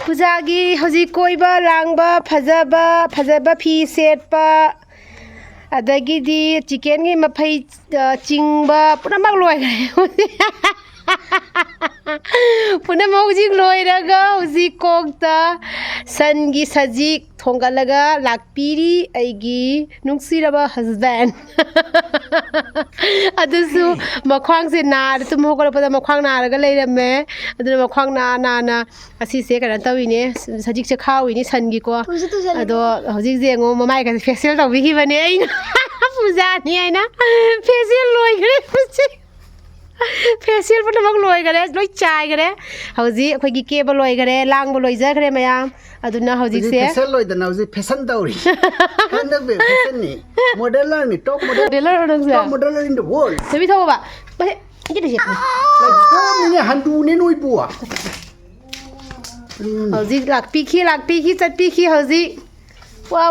पूजागी हजी कोइबा लांगबा फजबा फी सेटपा अदगिदी चिकन की मफई चिंगबा पुनमक लोइगरे पुनम हजी लोइरगा हजी कोकता सनगी सजीक थोंगलगा लाकपीरी अगी नुंगसिरबा हस्बैंड अदुसु मख्वांग से नार तुम होगलपदा मख्वांग नारगा लेरमे अदुना मख्वांग ना असीसे कना तविने सजीक से खाविनी सनगी को अदो हजिक जेंगो ममाय का फेशियल तविखिबने आइना पूजानी आइना फेशियल लोइगरे पुछि फेशियल पुनमक लोइगरे लोइ चाइगरे हौजी अखोगी केब लोइगरे लांग लोइजगरे मयाम अदुना हौजी से फेशियल लोइदना हौजी फैशन तौरी हंदक बे फैशन नि मॉडलर नि top modeller in the world सभी थोबा बे इजे से लाइक नि हंदू ने नोइ बुआ हौजी लाकपीखी चटपीखी हौजी वाह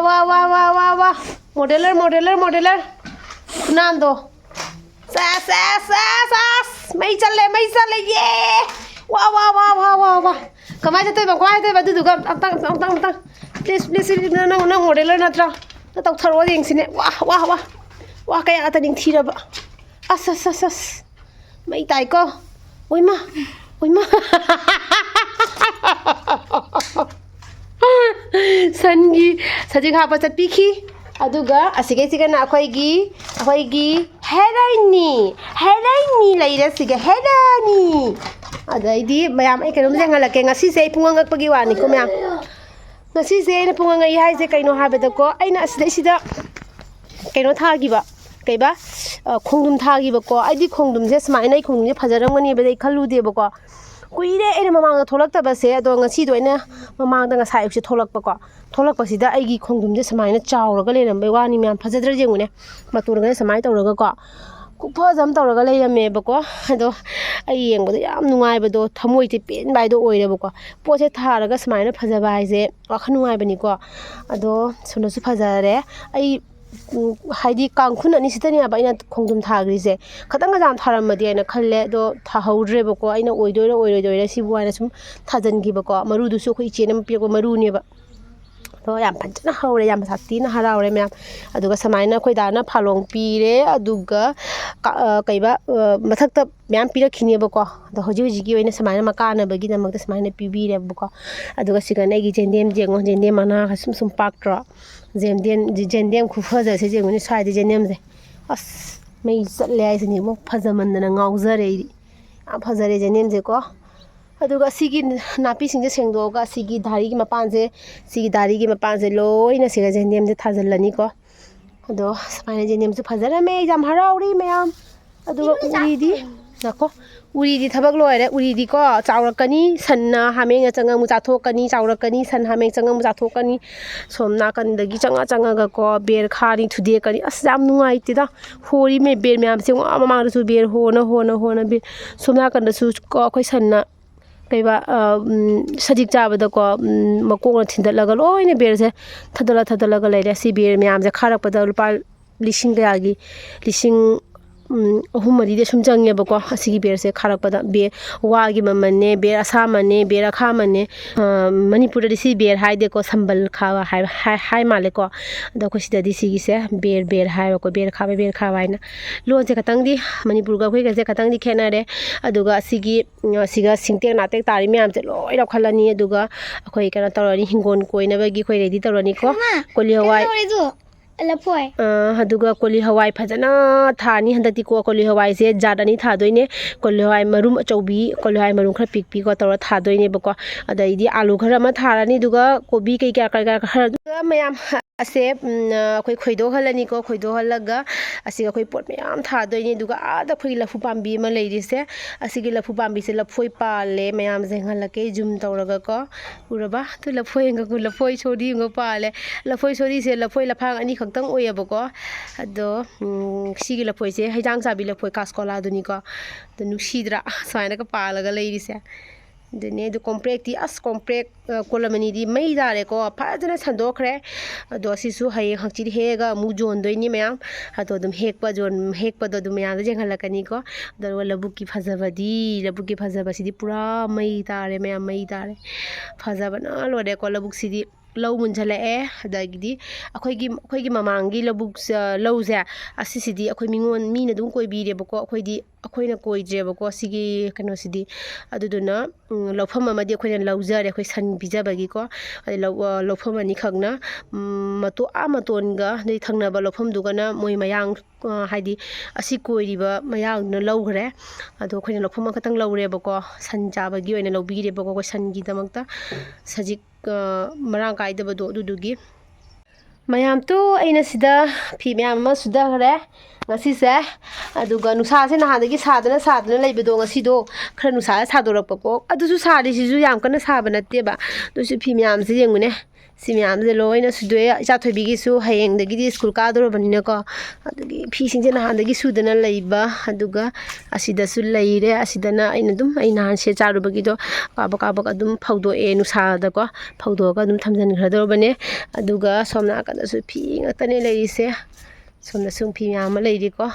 मॉडलर नांदो मई चले ये वाह कमाय जतोय बा क्वाय तोय बा दुदुगा अंतंग प्लीज नंग मॉडलर नत्रा तौ थरो येंसिने वाह कया त निंग थीरबा अस मई ताइको ओइमा सनगी सजिक हापा चटपीखी अदुगा असिगे सिगना अखोइगी हेराइनी लेइरे सिगे हेरानी अदैदी मयाम ए केनोम जेंगलके ngasi से पुंगंगकपगी वानी को मयाम ngasi से एना पुंगंगई हाइसे कइनो हाबेदको अइना असिदा कइनो थागिबा कइबा खोंगदुम थागिबको आइदी खोंगदुम से स्माइना खोंगदुम से फजरमगनी बेदै खल्लुदेबको कुइरे एना ममांगदा थोलक्तबसे अदो ngasi दो एना ममांगदा ngasa युसे थोलक्पको थोलक्पसिदा आइगी खोंगदुम से समाइना चावरगा लेरमबे वानी म्याम फजद्र जेंगुने मतुरगा समाइ तौरगा को फजम तौरगा लेरमेबको अदो आई येंगबदो याम नुंगाइबदो थमोइते पेन बाइदो ओइरेबको पोसे थारगा समाइना फजबा हाइसे वाखन नुंगाइबनिको अदो सुनसु फजरे आई हाइदी कांखुन अनि सितनी अब आइना खोंगदुम थाग्रिसे खतंग जाम थारमदि आइना खल्ले दो थाहौद्रेबको आइना ओइदोइरा सिबु आइना सुम थाजनगिबको मरुदुसु खो इचेनम पिएको मरुनेबा तो याम फजना हौरे याम सातीना हराउरे म्याम अदुगा समाइना खोइदाना फालोंग पीरे अदुगा कइबा मथक्ता म्याम पिरखिनेबको द होजी ओइना समाइना मकानबगी नमक्ता समाइना पिबिरेबको अदुगा सिगनेगी जेंदेम मना सुम पाक्ट्रो जेंदेम खुफजा से जेंगुनि साइड जेंदेम से अस मई चले आइसनि मो फजमन्दना गाउजरे आ फजरे जेंदेम जे को अदुगा सिगी नापी सिंजे सेंगदोगा सिगी धारी की मपान से लोइना सिगा जेंदेम से थाजलनी को अदो समाइना जेंदेम से फजरमे एग्जाम हराउरी मयाम अदुगा उरीदी नको उरीदी थबक लोइरे उरीदी को चाउरकनी सन्ना हामेंग चंगमु चाथोकनी चाउरकनी सन हामेंग चंगमु चाथोकनी सोमना कनदगी चंगा को बेर खानी थुदे कनी अस याम नुंगाइतेदा होरी मे बेर म्याम से ममांगदसु बेर होना बेर सोमना कनदसु को अखोइ सन्ना कइबा सजिक चाबदको मकोंग थिंदलगा लोइने बेर से थदलगा लेरे सि बेर म्याम से खारकपदा रुपा लिसिंग गयागी लिसिंग अहुम मरीदे सुम चंगेबको असिगी बेर से खारकपदा बे वागी ममने बेर असामने बेर अखामने मणिपुर सी बेर हाइदेको संबल खावा हाइ मालेको द खोसिदि सिगी से बेर हाइको बेर खावा हैन लोन से खतंगदी मणिपुर गा खोइ गसे खतंगदी खेनारे अदुगा सिगा सिंगटेक नाटेक तारि म्याम से लोइ रखलनी अदुगा अखोइ कना तौरनी हिंगोन कोइनबगी खोइ रेडी तौरनी को कोली हवाई लफोय अदुगा कोली हवाई फजना थानी हंदती को कोली हवाई से जादनी थादोइने कोली हवाई मरुम अचौबी कोली हवाई मरुम खरा पिक को तौर थादोइने बको अदैदी आलू खरा मा थारानी दुगा कोबी कई क्या खरा मयाम असे अखोइ खोइदो हलनी को खोइदो हलगा असिगा खोइ पोट मयाम थादोइने दुगा आदा खोइ लफु पाम्बी मा लेरिसे असिगे लफु पाम्बी से लफोइ पाले मयाम जेंगलके जुम तौरगा को उरबा तो लफोइ छोडी गो पाले लफोइ छोडी से लफोइ लफांग अनि खक्तंग ओयबको अदो सिगी लफोइ से हैजांग चाबी लफोइ कास्कोला दुनी को द नुसीद्रा साइना का पालगा लेरिसे ꯑꯗꯨꯅꯦ ꯑꯗꯨ ꯀꯣꯝꯄ꯭ꯔꯦꯛꯇꯤ ꯑꯁ ꯀꯣꯝꯄ꯭ꯔꯦꯛ ꯀꯣꯂꯝ ꯑꯅꯤꯗꯤ ꯃꯩ ꯇꯥꯔꯦꯀꯣ ꯐꯖꯅ ꯁꯟꯗꯣꯛꯈ꯭ꯔꯦ ꯑꯗꯣ ꯑꯁꯤꯁꯨ ꯍꯌꯦꯡ ꯍꯪꯆꯤꯠ ꯍꯦꯛꯑꯒ ꯑꯃꯨꯛ ꯌꯣꯟꯗꯣꯏꯅꯤ ꯃꯌꯥꯝ ꯑꯗꯣ ꯑꯗꯨꯝ ꯍꯦꯛꯄꯗꯣ ꯑꯗꯨꯝ ꯃꯌꯥꯝꯗ ꯌꯦꯡꯍꯜꯂꯛꯀꯅꯤꯀꯣ ꯑꯗꯨꯒ ꯂꯧꯕꯨꯛꯀꯤ ꯐꯖꯕꯁꯤꯗꯤ ꯄꯨꯔꯥ ꯃꯩ ꯇꯥꯔꯦ ꯃꯌꯥꯝ ꯃꯩ ꯇꯥꯔꯦ ꯐꯖꯕꯅ ꯂꯣꯏꯔꯦꯀꯣ ꯂꯧꯕꯨꯛꯁꯤꯗꯤ ꯂꯧ ꯃꯨꯟꯓꯜꯂꯛꯑꯦ ꯑꯗꯒꯤꯗꯤ ꯑꯩꯈꯣꯏꯒꯤ ꯃꯃꯥꯡꯒꯤ ꯂꯧꯁꯦ ꯑꯁꯤꯁꯤꯗꯤ ꯑꯩꯈꯣꯏ ꯃꯤꯅ ꯑꯗꯨꯝ ꯀꯣꯏꯕꯤꯔꯦꯕꯀꯣ ꯑꯩꯈꯣꯏꯅ ꯀꯣꯏꯗ꯭ꯔꯦꯕꯀꯣ ꯁꯤꯒꯤ ꯀꯩꯅꯣꯁꯤꯗꯤ ꯑꯗꯨꯗꯨꯅ ꯂꯧꯐꯝ ꯑꯃꯗꯤ ꯑꯩꯈꯣꯏꯅ ꯂꯧꯖꯔꯦ ꯑꯩꯈꯣꯏ ꯁꯟ ꯄꯤꯖꯕꯒꯤꯀꯣ ꯂꯧꯐꯝ ꯑꯅꯤꯈꯛꯅ ꯃꯇꯣꯟꯒ ꯑꯗꯩ ꯊꯪꯅꯕ ꯂꯧꯐꯝꯗꯨꯒꯅ ꯃꯣꯏ ꯃꯌꯥꯡ ꯍꯥꯏꯗꯤ ꯑꯁꯤ ꯀꯣꯏꯔꯤꯕ ꯃꯌꯥꯡꯗꯨꯅ ꯂꯧꯈ꯭ꯔꯦ ꯑꯗꯣ ꯑꯩꯈꯣꯏꯅ ꯂꯧꯐꯝ ꯑꯃꯈꯛꯇꯪ ꯂꯧꯔꯦꯕꯀꯣ ꯁꯟ ꯆꯥꯕꯒꯤ ꯑꯣꯏꯅ ꯂꯧꯕꯤꯔꯦꯕꯀꯣ ꯑꯩꯈꯣꯏ ꯁꯟꯒꯤꯗꯃꯛꯇ ꯁꯖꯤꯛ ꯃꯔꯥꯡ ꯀꯥꯏꯗꯕꯗꯣ ꯑꯗꯨꯗꯨꯒꯤ ꯃꯌꯥꯝꯇꯣ ꯑꯩꯅ ꯁꯤꯗ ꯐꯤ ꯃꯌꯥꯝ ꯑꯃ ꯁꯨꯊꯈ꯭ꯔꯦ ꯉꯁꯤꯁꯦ ꯑꯗꯨꯒ ꯅꯨꯡꯁꯥꯁꯦ ꯅꯍꯥꯟꯗꯒꯤ ꯁꯥꯗꯅ ꯂꯩꯕꯗꯣ ꯉꯁꯤꯗꯣ ꯈꯔ ꯅꯨꯡꯁꯥ ꯁꯥꯗꯣꯔꯛꯄꯀꯣ ꯑꯗꯨꯁꯨ ꯁꯥꯔꯤꯁꯤꯁꯨ ꯌꯥꯝ ꯀꯟꯅ ꯁꯥꯕ ꯅꯠꯇꯦꯕ ꯑꯗꯨꯁꯨ ꯐꯤ ꯃꯌꯥꯝꯁꯦ ꯌꯦꯡꯉꯨꯅꯦ ꯁꯤ ꯃꯌꯥꯝꯁꯦ ꯂꯣꯏꯅ ꯁꯨꯗꯣꯛꯑꯦ ꯏꯆꯥꯊꯣꯏꯕꯤꯒꯤꯁꯨ ꯍꯌꯦꯡꯗꯒꯤꯗꯤ ꯁ꯭ꯀꯨꯜ ꯀꯥꯗꯣꯔꯕꯅꯤꯅꯀꯣ ꯑꯗꯨꯒꯤ ꯐꯤꯁꯤꯡꯁꯦ ꯅꯍꯥꯟꯗꯒꯤ ꯁꯨꯗꯅ ꯂꯩꯕ ꯑꯗꯨꯒ ꯑꯁꯤꯗꯁꯨ ꯂꯩꯔꯦ ꯑꯁꯤꯗꯅ ꯑꯩ ꯅꯍꯥꯟ ꯁꯦꯠ ꯆꯥꯔꯨꯕꯒꯤꯗꯣ ꯀꯥꯕꯛ ꯑꯗꯨꯝ ꯐꯧꯗꯣꯛꯑꯦ ꯅꯨꯡꯁꯥꯗꯀꯣ ꯐꯧꯗꯣꯛꯑꯒ ꯑꯗꯨꯝ ꯊꯝꯖꯤꯟꯈ꯭ꯔꯗꯧꯔꯕꯅꯦ ꯑꯗꯨꯒ ꯁꯣꯝ ꯅꯥꯀꯟꯗꯁꯨ ꯐꯤ ꯉꯥꯛꯇꯅꯦ ꯂꯩꯔꯤꯁꯦ ꯁꯣꯝꯗꯁꯨ ꯐꯤ ꯃꯌꯥꯝ ꯑꯃ ꯂꯩꯔꯤꯀꯣ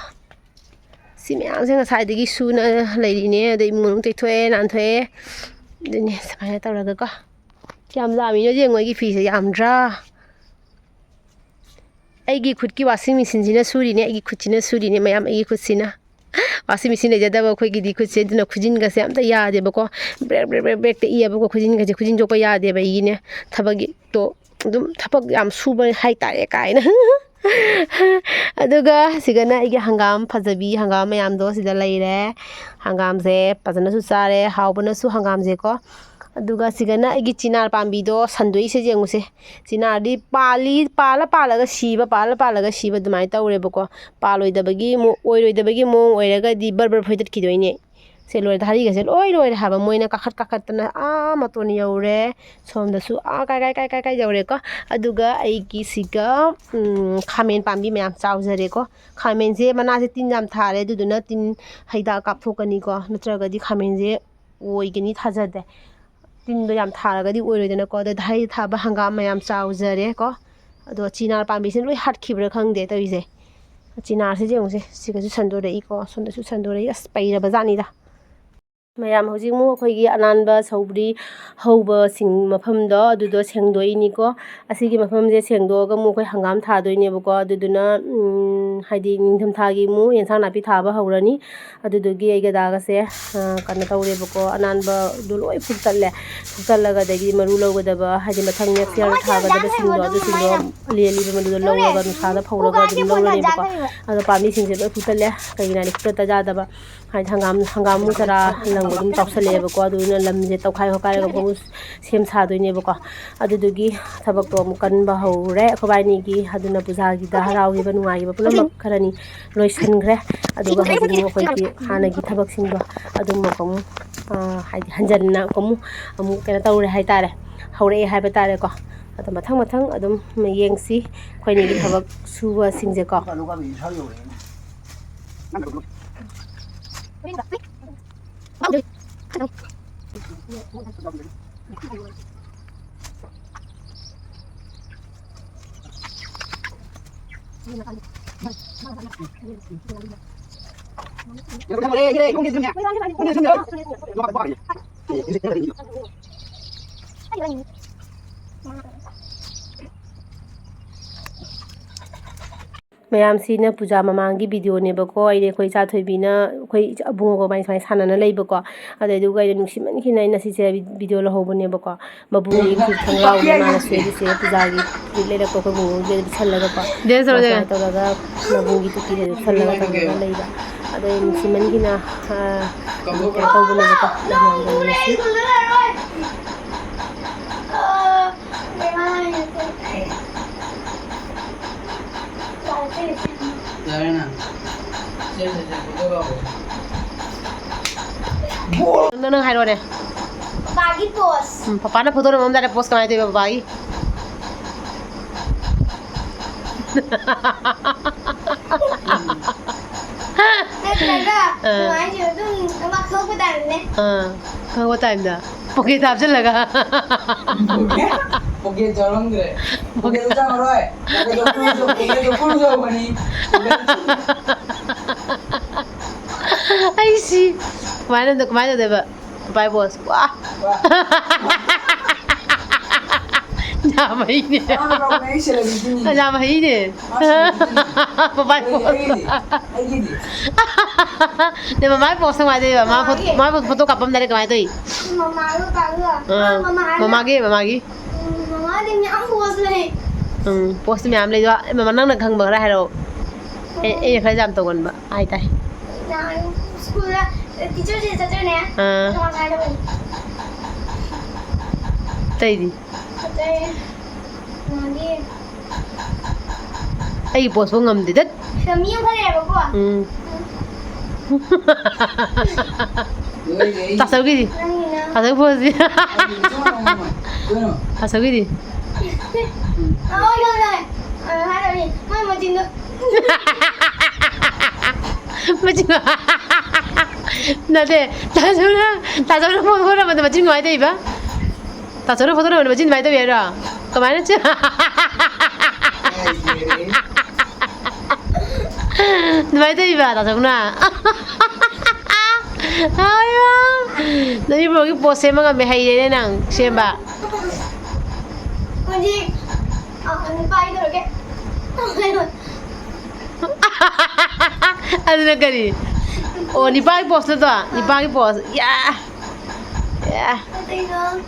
ꯁꯤ ꯃꯌꯥꯝꯁꯦ ꯉꯁꯥꯏꯗꯒꯤ ꯁꯨꯅ ꯂꯩꯔꯤꯅꯦ ꯑꯗꯩ ꯏꯃꯨꯡ ꯃꯅꯨꯡ ꯇꯩꯊꯣꯛꯑꯦ ꯅꯥꯟꯊꯣꯛꯑꯦ ꯑꯗꯨꯅꯦ ꯁꯨꯃꯥꯏꯅ ꯇꯧꯔꯒꯀꯣ ꯀꯌꯥꯝ ꯌꯥꯝꯃꯤꯅꯣ ꯌꯦꯡꯉꯣ ꯑꯩꯒꯤ ꯐꯤꯁꯦ ꯌꯥꯝꯗ꯭ꯔꯥ ꯑꯩꯒꯤ ꯈꯨꯠꯀꯤ ꯋꯥꯁꯤꯡ ꯃꯦꯆꯤꯟꯁꯤꯅ ꯁꯨꯔꯤꯅꯦ ꯑꯩꯒꯤ ꯈꯨꯠꯁꯤꯅ ꯁꯨꯔꯤꯅꯦ ꯃꯌꯥꯝ ꯑꯩꯒꯤ ꯈꯨꯠꯁꯤꯅ ꯋꯥꯁꯤꯡ ꯃꯦꯆꯤꯟ ꯂꯩꯖꯗꯕ ꯑꯩꯈꯣꯏꯒꯤꯗꯤ ꯈꯨꯠꯁꯦ ꯑꯗꯨꯅ ꯈꯨꯖꯤꯟꯒꯁꯦ ꯑꯝꯇ ꯌꯥꯗꯦꯕꯀꯣ ꯕ꯭ꯔꯦꯛ ꯇꯛꯏꯑꯕꯀꯣ ꯈꯨꯖꯤꯟꯒꯁꯦ ꯈꯨꯖꯤꯟ ꯆꯣꯛꯄ ꯌꯥꯗꯦꯕ ꯑꯩꯒꯤꯅꯦ ꯊꯕꯛꯇꯣ ꯑꯗꯨꯝ ꯊꯕꯛ ꯌꯥꯝ ꯁꯨꯕ ꯍꯥꯏꯇꯥꯔꯦ ꯀꯥꯏꯅ ꯑꯗꯨꯒ ꯁꯤꯒꯅ ꯑꯩꯒꯤ ꯍꯪꯒꯥꯝ ꯐꯖꯕꯤ ꯍꯪꯒꯥꯝ ꯃꯌꯥꯝꯗꯣ ꯁꯤꯗ ꯂꯩꯔꯦ ꯍꯪꯒꯥꯝꯁꯦ ꯐꯖꯅꯁꯨ ꯆꯥꯔꯦ ꯍꯥꯎꯕꯅꯁꯨ ꯍꯪꯒꯥꯝꯁꯦꯀꯣ ꯑꯗꯨꯒ ꯁꯤꯒꯅ ꯑꯩꯒꯤ ꯆꯤꯅꯥꯔ ꯄꯥꯝꯕꯤꯗꯣ ꯁꯟꯗꯣꯛꯏꯁꯦ ꯌꯦꯡꯉꯨꯁꯦ ꯆꯤꯅꯥꯔꯗꯤ ꯄꯥꯜꯂꯒ ꯁꯤꯕ ꯑꯗꯨꯃꯥꯏꯅ ꯇꯧꯔꯦꯕꯀꯣ ꯑꯣꯏꯔꯣꯏꯗꯕꯒꯤ ꯃꯑꯣꯡ ꯑꯣꯏꯔꯒꯗꯤ ꯕꯔ ꯐꯣꯏꯗꯠꯈꯤꯗꯣꯏꯅꯦ ꯁꯦ ꯂꯣꯏꯔꯦ ꯍꯔꯤꯒꯁꯦ ꯂꯣꯏꯔꯦ ꯍꯥꯏꯕ ꯃꯣꯏꯅ ꯀꯥꯈꯠꯇꯅ ꯃꯇꯣꯟ ꯌꯧꯔꯦ ꯁꯣꯝꯗꯁꯨ ꯀꯥꯏ ꯌꯧꯔꯦꯀꯣ ꯑꯗꯨꯒ ꯑꯩꯒꯤꯁꯤꯒ ꯈꯥꯃꯦꯟ ꯄꯥꯝꯕꯤ ꯃꯌꯥꯝ ꯆꯥꯎꯖꯔꯦꯀꯣ ꯈꯥꯃꯦꯟꯁꯦ ꯃꯅꯥꯁꯦ ꯇꯤꯟ ꯌꯥꯝ ꯊꯥꯔꯦ ꯑꯗꯨꯗꯨꯅ ꯇꯤꯟ ꯍꯤꯗꯥꯛ ꯀꯥꯞꯊꯣꯛꯀꯅꯤꯀꯣ ꯅꯠꯇ꯭ꯔꯒꯗꯤ ꯈꯥꯃꯦꯟꯁꯦ ꯑꯣꯏꯒꯅꯤ ꯊꯥꯖꯗꯦ ꯇꯤꯟꯗꯣ ꯌꯥꯝ ꯊꯥꯔꯒꯗꯤ ꯑꯣꯏꯔꯣꯏꯗꯅꯀꯣ ꯑꯗ ꯍꯩ ꯊꯥꯕ ꯍꯪꯒꯥꯝ ꯃꯌꯥꯝ ꯆꯥꯎꯖꯔꯦꯀꯣ ꯑꯗꯣ ꯆꯤꯅꯥꯔ ꯄꯥꯝꯕꯤꯁꯤꯅ ꯂꯣꯏ ꯍꯥꯠꯈꯤꯕ꯭ꯔꯥ ꯈꯪꯗꯦ ꯇꯧꯔꯤꯁꯦ ꯆꯤꯅꯥꯔꯁꯤ ꯌꯦꯡꯉꯨꯁꯦ ꯁꯤꯒꯁꯨ ꯁꯟꯗꯣꯔꯛꯏꯀꯣ ꯁꯣꯝꯗꯁꯨ ꯁꯟꯗꯣꯔꯛꯏ ꯑꯁ ꯄꯩꯔꯕ ꯖꯥꯠꯅꯤꯗ ꯃꯌꯥꯝ ꯍꯧꯖꯤꯛ ꯑꯃꯨꯛ ꯑꯩꯈꯣꯏꯒꯤ ꯑꯅꯥꯟꯕ ꯁꯧꯒ꯭ꯔꯤ ꯍꯧꯕꯁꯤꯡ ꯃꯐꯝꯗꯣ ꯑꯗꯨꯗꯣ ꯁꯦꯡꯗꯣꯛꯏꯅꯤꯀꯣ ꯑꯁꯤꯒꯤ ꯃꯐꯝꯁꯦ ꯁꯦꯡꯗꯣꯛꯑꯒ ꯑꯃꯨꯛ ꯑꯩꯈꯣꯏ ꯍꯪꯒꯥꯝ ꯊꯥꯗꯣꯏꯅꯦꯕꯀꯣ ꯑꯗꯨꯗꯨꯅ ꯍꯥꯏꯗꯤ ꯅꯤꯡꯊꯝꯊꯥꯒꯤ ꯑꯃꯨꯛ ꯌꯦꯟꯁꯥꯡ ꯅꯥꯄꯤ ꯊꯥꯕ ꯍꯧꯔꯅꯤ ꯑꯗꯨꯗꯨꯒꯤ ꯑꯩ ꯒꯗꯥꯒꯁꯦ ꯀꯩꯅꯣ ꯇꯧꯔꯦꯕꯀோ ꯑꯅꯥꯟꯕꯗꯣ ꯂꯣꯏ ꯐꯨꯛꯇꯠꯂꯒ ꯑꯗꯒꯤ ꯃꯔꯨ ꯂꯧꯒꯗꯕ ꯍꯥꯏꯗꯤ ꯃꯊꯪ ꯅꯦꯛꯁ ꯏꯌꯥꯔ ꯊꯥꯒꯗꯕꯁꯤꯡꯗꯣ ꯑꯗꯨꯁꯤꯡꯗꯣ ꯑꯂꯤ ꯃꯗꯨꯗꯣ ꯂꯧꯔꯒ ꯅꯨꯡꯁꯥꯗ ꯐꯧꯔꯒ ꯑꯗꯨꯝ ꯂꯧꯔꯅꯦꯕꯀꯣ ꯑꯗꯣ ꯄꯥꯝꯕꯤꯁꯤꯡꯁꯦ ꯂꯣꯏ ꯐꯨꯛꯇꯠꯂꯦ ꯀꯩꯒꯤꯅꯣ ꯍꯥꯏꯗꯤ ꯐꯨꯛꯇꯠꯇ ꯌꯥꯗꯕ ꯍꯥꯏꯗꯤ ꯍꯪꯒꯥꯝꯃꯨꯛ ꯆꯔꯥ ꯂꯪꯕ ꯑꯗꯨꯝ ꯆꯥꯎꯁꯜꯂꯛꯑꯦꯕꯀꯣ ꯑꯗꯨꯗꯨꯅ ꯂꯝꯁꯦ ꯇꯧꯈꯥꯏ ꯈꯣꯠꯀꯥꯏꯔꯒ ꯑꯃꯨꯛ ꯁꯦꯝ ꯁꯥꯗꯣꯏꯅꯦꯕꯀꯣ ꯑꯗꯨꯗꯨꯒꯤ ꯊꯕꯛꯇꯣ ꯑꯃꯨꯛ ꯀꯟꯕ ꯍꯧꯔꯦ ꯑꯩꯈꯣꯏꯕꯥꯏꯅꯤꯒꯤ ꯑꯗꯨꯅ ꯄꯨꯖꯥꯒꯤꯗ ꯍꯔꯥꯎꯈꯤꯕ ꯅꯨꯡꯉꯥꯏꯈꯤꯕ ꯄꯨꯝꯅꯃꯛ ꯈꯔꯅꯤ ꯂꯣꯏꯁꯤꯟꯈ꯭ꯔꯦ ꯑꯗꯨꯒ ꯍꯧꯖꯤꯛ ꯑꯃꯨꯛ ꯑꯩꯈꯣꯏꯒꯤ ꯍꯥꯟꯅꯒꯤ ꯊꯕꯛꯁꯤꯡꯗꯣ ꯑꯗꯨꯃꯛ ꯑꯃꯨꯛ ꯍꯥꯏꯗꯤ ꯍꯟꯖꯟꯅ ꯑꯃꯨꯛ ꯀꯩꯅꯣ ꯇꯧꯔꯦ ꯍꯥꯏꯇꯥꯔꯦ ꯍꯧꯔꯛꯑꯦ ꯍꯥꯏꯕ ꯇꯥꯔꯦꯀꯣ ꯑꯗꯣ ꯃꯊꯪ ꯑꯗꯨꯝ ꯌꯦꯡꯁꯤ ꯑꯩꯈꯣꯏꯅꯤꯒꯤ ꯊꯕꯛ ꯁꯨꯕꯁꯤꯡꯁꯦꯀꯣ ꯃꯌꯥꯝꯁꯤꯅ ꯄꯨꯖꯥ ꯃꯃꯥꯡꯒꯤ ꯚꯤꯗꯤꯑꯣꯅꯦꯕꯀꯣ ꯑꯩꯈꯣꯏ ꯏꯆꯥꯊꯣꯏꯕꯤꯅ ꯑꯩꯈꯣꯏ ꯑꯕꯨꯡꯉꯣꯒ ꯁꯨꯃꯥꯏꯅ ꯁꯥꯟꯅꯅ ꯂꯩꯕꯀꯣ ꯑꯗꯨꯗꯨꯒ ꯑꯩꯅ ꯅꯨꯡꯁꯤꯃꯟꯈꯤꯅ ꯑꯩꯅ ꯁꯤꯁꯦ ꯚꯤꯗꯤꯑꯣ ꯂꯧꯍꯧꯕꯅꯦꯕꯀꯣ ꯃꯕꯨꯡꯒꯤ ꯐꯨꯔꯤꯠ ꯈꯣꯡꯒ꯭ꯔꯥꯎꯅꯦ ꯃꯥꯅ ꯁꯦꯠꯂꯤꯁꯦ ꯄꯨꯖꯥꯒꯤ ꯐꯨꯔꯤꯠ ꯂꯩꯔꯛꯄ ꯑꯩꯈꯣꯏ ꯕꯨꯡꯉꯣꯒꯤ ꯂꯤꯠꯁꯜꯂꯒꯀꯣ ꯁꯨꯃꯥꯏꯅ ꯇꯧꯔꯒ ꯃꯕꯨꯡꯒꯤ ꯇꯨꯄꯤꯒ ꯂꯤꯠꯁꯜꯂꯒ ꯇꯧꯔꯒ ꯂꯩꯕ ꯑꯗꯣ ꯑꯩ ꯅꯨꯡꯁꯤꯃꯟꯈꯤꯅ ꯑꯗꯨꯝ ꯀꯩꯅꯣ ꯇꯧꯕꯅꯦꯕꯀꯣ ꯃꯌꯥꯝꯒ ꯌꯦꯡꯉꯁꯤ ꯅꯪ ꯍꯥꯏꯔꯣꯅꯦ ꯄꯥꯄꯥꯒꯤ ꯄꯣꯁ ꯄꯄꯥꯅ ꯐꯣꯇꯣ ꯅꯝꯃꯝꯗꯥꯏꯗ ꯄꯣꯁ ꯀꯃꯥꯏꯅ ꯇꯧꯏꯕ ꯄꯄꯥꯒꯤ ꯅꯠꯇ꯭ꯔꯒ ꯅꯨꯡꯉꯥꯏꯁꯦ ꯑꯗꯨꯝ ꯑꯃ ꯈꯪꯕ ꯇꯥꯏꯝꯅꯦ ꯈꯪꯕ ꯇꯥꯏꯝꯗ 포켓 합질라가. 포켓 저런 그래. 포켓 장어래. 포켓 풀어줘 보니. 아이씨. 그만해 대봐. 바이 보스. 와. Nyamain ni. Nyamain ni. Babai boss. Dia babai boss sama dia. Mai foto kapam dari kemana tu? Mama lu tahu. Mama lagi. Mama dia nyam bos leh. Post ni am le jo. Mama nang nak khang ber hai ro. Eh khai jam to kan ba. Ai tai. Nah, sekolah teacher je saja ni. Cuma saya dah. Tai di. Saja. Nanti. Ai post pun ngam di dat. Kami yang kaya apa? Tak tahu gini. Tak tahu post di. Tak tahu gini. Oh ya. Ada ni. Mama tinggal. Macam nanti tak tahu foto nama tu macam mana tu iba? Tak tahu foto nama macam mana tu biara. Kemana tu? Nama tu iba tak tahu na. Ayo, nanti pergi post saya mengambil hari ni nang siapa? Mungkin. Ni pai tu ke? Ada nak ni. Oh, ni pagi post tu ah. Ni pagi post. Ya. Tengok.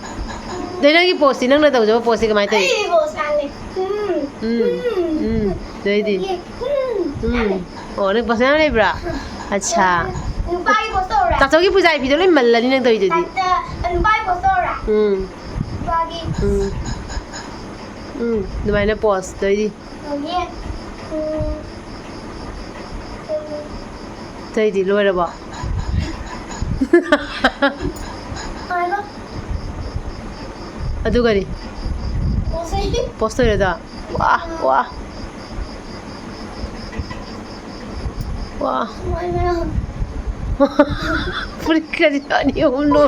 Dia lagi post, nang nak tahu jawab post ke mana tu? Ini bos kali. Jadi. Oh, ni post mana ni bra? Acha. Ni pai bos tu orang. Tak tahu ki pujai video ni malah ni nang tahu jadi. Ni pai bos tu orang. Bagi. Di mana post jadi? Ni. Jadi luar apa? Ano? Aduh kali. Bos ini. Post tu ada. Wah. Mana? Puri ni umno.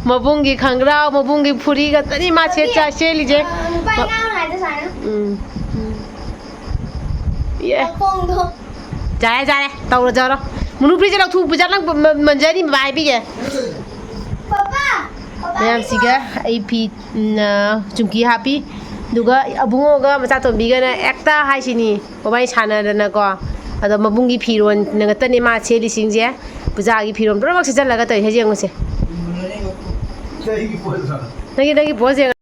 Mabungi khangrao, mabungi puri kat ni macam cah lije. Pai ngau lại tu sana. Yeah. Phong tu. Jai, tahu dah. Munu puri jalan tu berjalan menjadi baik je. Papa. Mayam siga IP chumki happy duga abungo ga macha to biga na ekta hai sini babai chana na ko ado mabungi phiron na ta ne ma cheli singje puja gi phiron promak se jalaga to he jeng se nagi pose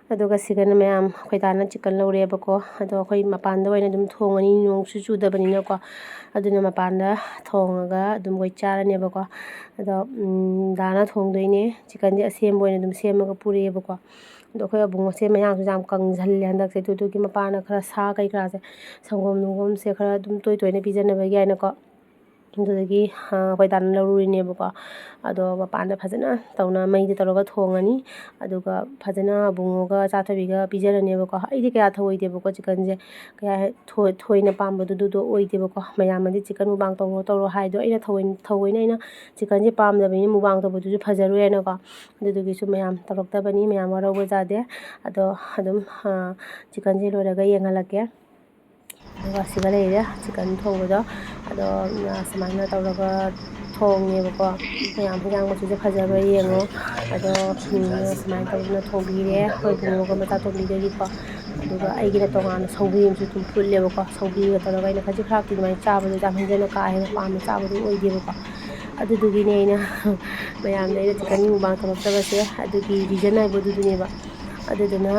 aduga sigana mayam khoidana chicken lore ba ko ado khoi mapanda waina dum thongani nong su chu da bani na ko aduna mapanda thongaga dum goi charane ba ko ado dana thongdoine chicken je asem boina dum semaga pure ba ko ado khoi abung se mayang su jam kangjal handak se tu ki mapana khara sa kai kra se sangom nungom se khara dum toi toine bijana ba ga na ko ꯑꯗꯨꯗꯒꯤ ꯑꯩꯈꯣꯏ ꯇꯥꯅ ꯂꯧꯔꯨꯔꯤꯅꯦꯕꯀꯣ ꯑꯗꯣ ꯃꯄꯥꯟꯗ ꯐꯖꯅ ꯇꯧꯅ ꯃꯩꯗ ꯇꯧꯔꯒ ꯊꯣꯡꯉꯅꯤ ꯑꯗꯨꯒ ꯐꯖꯅ ꯑꯕꯨꯡꯉꯣꯒ ꯆꯥꯊꯕꯤꯒ ꯄꯤꯖꯔꯅꯦꯕꯀꯣ ꯑꯩꯗꯤ ꯀꯌꯥ ꯊꯧꯑꯣꯏꯗꯦꯕꯀꯣ ꯆꯤꯛꯀꯟꯁꯦ ꯀꯌꯥ ꯊꯣꯏꯅ ꯄꯥꯝꯕꯗꯨꯗꯣ ꯑꯣꯏꯗꯦꯕꯀꯣ ꯃꯌꯥꯝꯅꯗꯤ ꯆꯤꯛꯀꯟ ꯃꯨꯛꯕꯥꯡ ꯇꯧꯔꯣ ꯍꯥꯏꯗꯣ ꯑꯩꯅ ꯊꯧꯑꯣꯏꯅ ꯑꯩꯅ ꯆꯤꯛꯀꯟꯁꯦ ꯄꯥꯝꯗꯕꯅꯤꯅ ꯃꯨꯛꯕꯥꯡ ꯇꯧꯕꯗꯨꯁꯨ ꯐꯖꯔꯣꯏꯅꯀꯣ ꯑꯗꯨꯗꯨꯒꯤꯁꯨ ꯃꯌꯥꯝ ꯇꯧꯔꯛꯇꯕꯅꯤ ꯃꯌꯥꯝ ꯋꯥꯔꯧꯕ ꯌꯥꯗꯦ ꯑꯗꯣ ꯑꯗꯨꯝ ꯆꯤꯛꯀꯟꯁꯦ ꯂꯣꯏꯔꯒ ꯌꯦꯡꯍꯜꯂꯛꯀꯦ ꯑꯗꯨꯒ ꯁꯤꯒ ꯂꯩꯔꯦ ꯆꯤꯛꯀꯟ ꯊꯣꯡꯕꯗꯣ ꯑꯗꯣ ꯁꯨꯃꯥꯏꯅ ꯇꯧꯔꯒ ꯊꯣꯡꯉꯦꯕꯀꯣ ꯃꯌꯥꯝ ꯍꯤꯟꯖꯥꯡ ꯃꯆꯨꯁꯦ ꯐꯖꯕ꯭ꯔꯥ ꯌꯦꯡꯉꯣ ꯑꯗꯣ ꯁꯨꯃꯥꯏꯅ ꯇꯧꯗꯅ ꯊꯣꯡꯕꯤꯔꯦ ꯑꯩꯈꯣꯏ ꯕꯨꯡꯉꯣꯒ ꯃꯆꯥꯇꯣꯝꯕꯤꯒꯒꯤꯀꯣ ꯑꯗꯨꯒ ꯑꯩꯒꯤꯅ ꯇꯣꯉꯥꯟꯅ ꯁꯧꯒ꯭ꯔꯤ ꯑꯃꯁꯨ ꯑꯗꯨꯝ ꯐꯨꯠꯂꯦꯕꯀꯣ ꯁꯧꯒ꯭ꯔꯤꯒ ꯇꯧꯔꯒ ꯑꯩꯅ ꯈꯖꯤꯛ ꯈꯔꯥꯛꯇꯤ ꯑꯗꯨꯃꯥꯏꯅ ꯆꯥꯕꯗꯣ ꯌꯥꯝ ꯍꯦꯟꯖꯟꯅ ꯀꯥ ꯍꯦꯟꯅ ꯄꯥꯝꯅ ꯆꯥꯕꯗꯣ ꯑꯣꯏꯗꯦꯕꯀꯣ ꯑꯗꯨꯗꯨꯒꯤꯅꯦ ꯑꯩꯅ ꯃꯌꯥꯝꯅ ꯑꯩꯅ ꯆꯤꯛꯀꯟ ꯃꯨꯛꯕꯥꯡ ꯇꯧꯔꯛꯇꯕꯁꯦ ꯑꯗꯨꯒꯤ ꯔꯤꯖꯟ ꯍꯥꯏꯕꯗꯨꯗꯨꯅꯦꯕ ꯑꯗꯨꯗꯨꯅ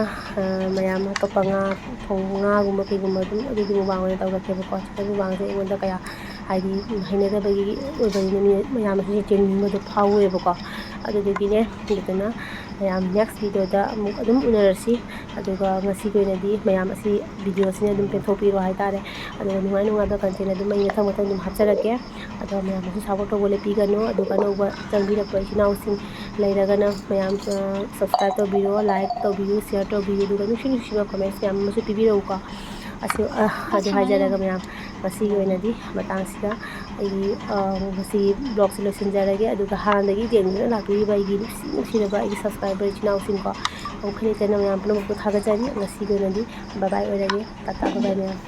ꯃꯌꯥꯝ ꯑꯇꯣꯞꯄ ꯉꯥꯒꯨꯝꯕ ꯀꯩꯒꯨꯝꯕ ꯑꯗꯨꯝ ꯑꯗꯨꯒꯤ ꯃꯨꯛꯕꯥꯡ ꯑꯣꯏꯅ ꯇꯧꯔꯛꯀꯦꯕꯀꯣ ꯆꯤꯛꯀꯟ ꯃꯨꯛꯕꯥꯡꯁꯦ ꯑꯩꯉꯣꯟꯗ ꯀꯌꯥ ꯍꯥꯏꯗꯤ ꯍꯩꯅꯗꯕꯒꯤ ꯑꯣꯏꯕꯅꯤꯅ ꯃꯌꯥꯝꯅꯁꯨ ꯌꯦꯡꯅꯤꯡꯕꯗꯣ ꯐꯥꯎꯋꯦꯕꯀꯣ ꯑꯗꯨꯗꯨꯒꯤꯅꯦ ꯑꯗꯨꯗꯨꯅ ꯃꯌꯥꯝ ꯅꯦꯛꯁ ꯚꯤꯗꯤꯑꯣꯗ ꯑꯃꯨꯛ ꯑꯗꯨꯝ ꯎꯅꯔꯁꯤ ꯑꯗꯨꯒ ꯉꯁꯤꯒꯤ ꯑꯣꯏꯅꯗꯤ ꯃꯌꯥꯝ ꯑꯁꯤ ꯚꯤꯗꯤꯑꯣꯁꯤꯅ ꯑꯗꯨꯝ ꯄꯦꯟꯊꯣꯛꯄꯤꯔꯣ ꯍꯥꯏꯇꯥꯔꯦ ꯑꯗꯨꯒ ꯅꯨꯡꯉꯥꯏꯕ ꯀꯟꯇꯦꯟ ꯑꯗꯨꯝ ꯑꯩ ꯃꯊꯪ ꯑꯗꯨꯝ ꯍꯥꯞꯆꯔꯛꯀꯦ ꯑꯗꯣ ꯃꯌꯥꯝꯅꯁꯨ ꯁꯞꯄꯣꯔꯠ ꯇꯧꯕ ꯂꯦꯞꯄꯤꯒꯅꯨ ꯑꯗꯨꯒ ꯑꯅꯧꯕ ꯆꯪꯕꯤꯔꯛꯄ ꯏꯆꯤꯜ ꯏꯅꯥꯎꯁꯤꯡ ꯂꯩꯔꯒꯅ ꯃꯌꯥꯝ ꯁꯕꯁꯀ꯭ꯔꯥꯏꯕ ꯇꯧꯕꯤꯔꯣ ꯂꯥꯏꯛ ꯇꯧꯕꯤꯌꯨ ꯁꯤꯌꯔ ꯇꯧꯕꯤꯌꯨ ꯑꯗꯨꯒ ꯅꯨꯡꯁꯤꯕ ꯀꯃꯦꯟꯠꯁ ꯃꯌꯥꯝ ꯑꯃꯁꯨ ꯄꯤꯕꯤꯔꯛꯎꯀꯣ ꯑꯗꯨ ꯍꯥꯏꯖꯔꯒ ꯃꯌꯥꯝ ꯉꯁꯤꯒꯤ ꯑꯣꯏꯅꯗꯤ ꯃꯇꯥꯡꯁꯤꯗ ꯑꯩꯒꯤ ꯉꯁꯤ ꯕ꯭ꯂꯣꯛꯁꯦ ꯂꯣꯏꯁꯤꯟꯖꯔꯒꯦ ꯑꯗꯨꯒ ꯍꯥꯟꯅꯗꯒꯤ ꯌꯦꯡꯗꯨꯅ ꯂꯥꯛꯄꯤꯔꯤꯕ ꯑꯩꯒꯤ ꯅꯨꯡꯁꯤꯔꯕ ꯑꯩꯒꯤ ꯁꯕꯁꯀ꯭ꯔꯥꯏꯕꯔ ꯏꯆꯤꯟ ꯏꯅꯥꯎꯁꯤꯡꯀꯣ ꯑꯃꯨꯛ ꯈꯟꯅ ꯃꯌꯥꯝ ꯄꯨꯝꯅꯃꯛꯄꯨ ꯊꯥꯒꯠꯆꯔꯤ ꯉꯁꯤꯒꯤ ꯑꯣꯏꯅꯗꯤ ꯕꯥꯏ ꯕꯥꯏ ꯑꯣꯏꯔꯒꯦ ꯇꯥꯇꯥ ꯕꯥꯏ ꯕꯥꯏ ꯃꯌꯥꯝ